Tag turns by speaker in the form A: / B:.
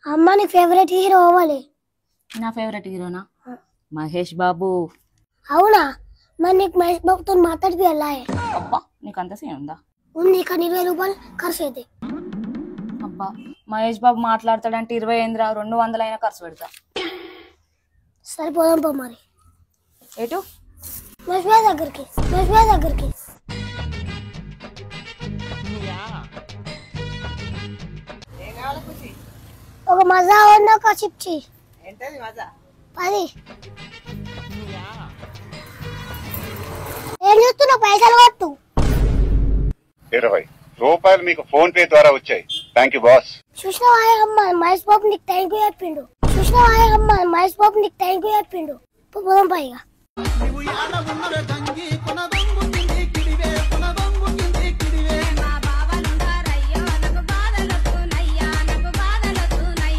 A: అమ్మ నీ favourite hero అవ్వాలి.
B: నా ఫేవరెట్ హీరోనా మహేష్ బాబు.
A: అవునా? మరి నీకు మహేష్ బాబుతో మాట్లాడిపి వెళ్ళాయి.
B: అబ్బా నీకు అంత సీన్ ఉందా?
A: ఉంది, కానీ 20 రూపాయలు ఖర్చు అయితే.
B: అబ్బా మహేష్ బాబు మాట్లాడతాడంటే 20 ఏంద్రా, 200 అయినా ఖర్చు పెడతా.
A: సరిపోదాం పో మరి.
B: ఎటు?
A: మహేష్ బాబు దగ్గరికి. మహేష్ బాబు దగ్గరికి ఒక మజా ఉన్న ఒక చిప్చి. 10. ఏం చూస్తున్నా? పైసలు కొట్టు.
C: 20 రూపాయలు మీకు ఫోన్ పే ద్వారా వచ్చాయి. Thank you boss.
A: చూసినావా అమ్మ, మహేష్ బాబు నీకు థ్యాంక్ యూ చెప్పిండు. చూసినావా అమ్మ, మహేష్ బాబు నీకు థ్యాంక్ యూ చెప్పిండు. పోదాం పైగా.